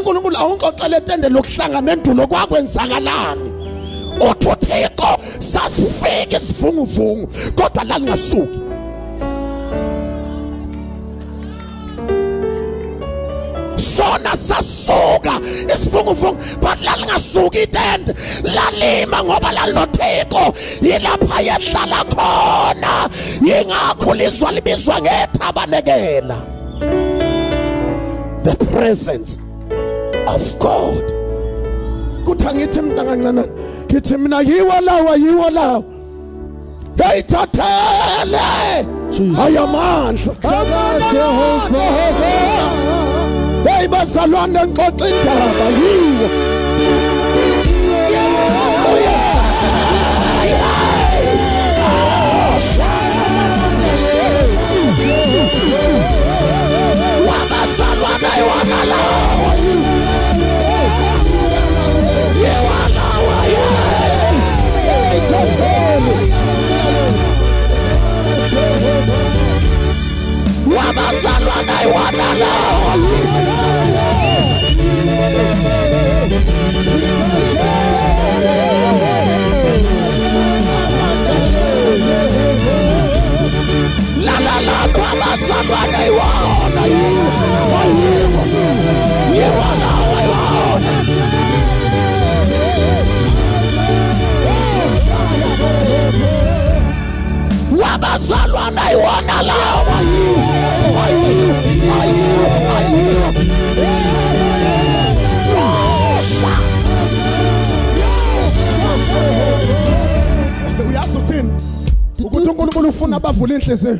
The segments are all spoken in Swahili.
uNkulunkulu awungixoxele etende lokuhlangana endulo kwakwenzakalani. Othotheko sasifike isivunguvungu kodwa lalingasuki. Sona sasuka isivunguvungu but lalingasuki itende. Lalima ngoba lalinotheko yilapha yahlala khona. Yingakho lizwa libizwa ngethabanekela. The presence of God. Kuthangithi mina kancane ngithi mina yiwo lawa ngayithathele ayamandla Jehova. Hey bazalwane ngixoxa indaba yiwo. Wabazalwane aywanalawa wabazalwana aywanalawa la la la wabazalwana aywana yewalawa wabazalwana aywanalawa uyazi uthini ukuthi uNkulunkulu ufuna abavula inhliziyo.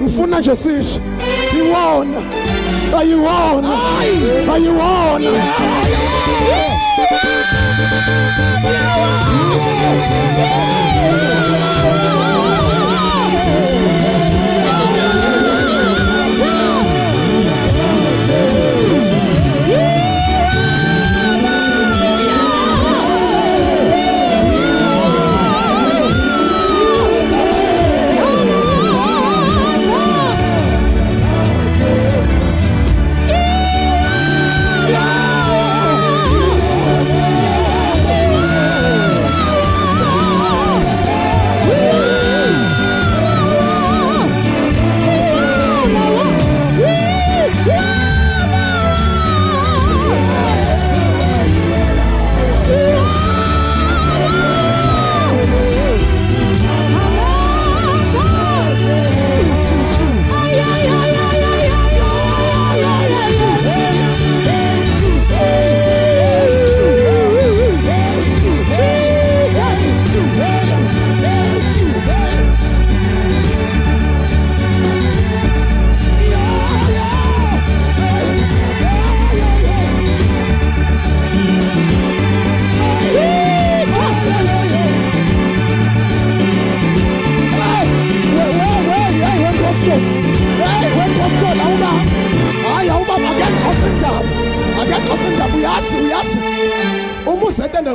Mfuna nje sisho iwona ayiwona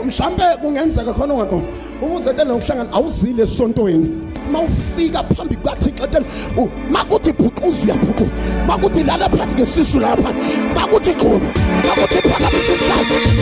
mhlambe kungenzeka khona ungaqo ubuzete nokuhlangana awuzile esontweni mawufika phambi kwaThixo etheni makuthi bhuquza uyabhuquza makuthi lala phansi ngesisu lapha makuthi gqoba makuthi phakamisa isihlalo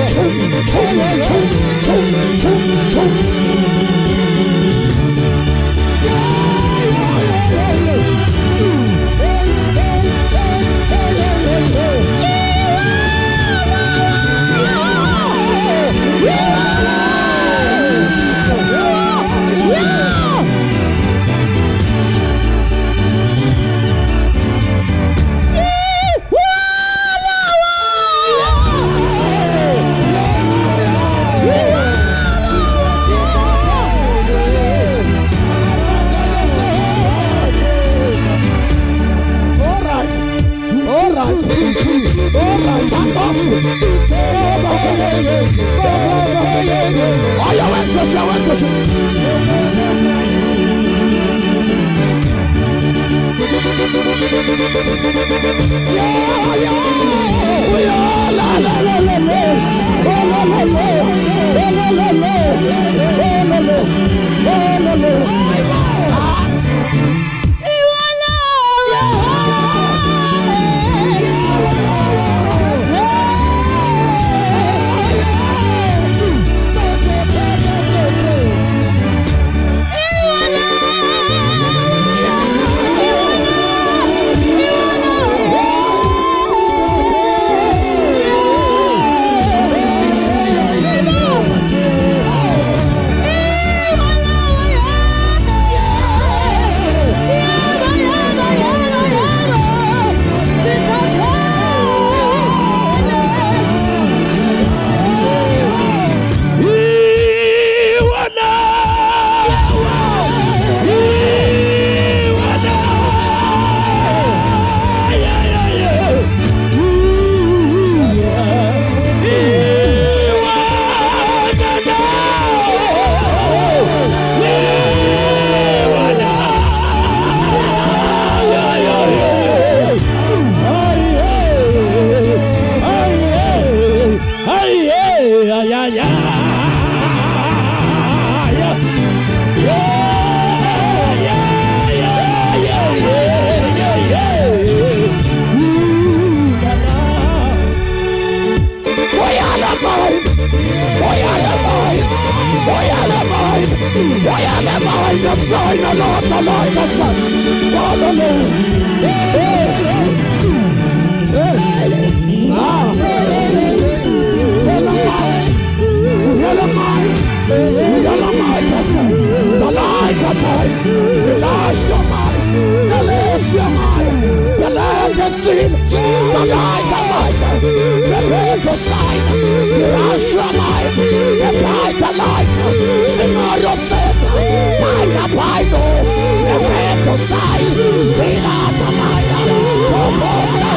Sai, fila tamaya, como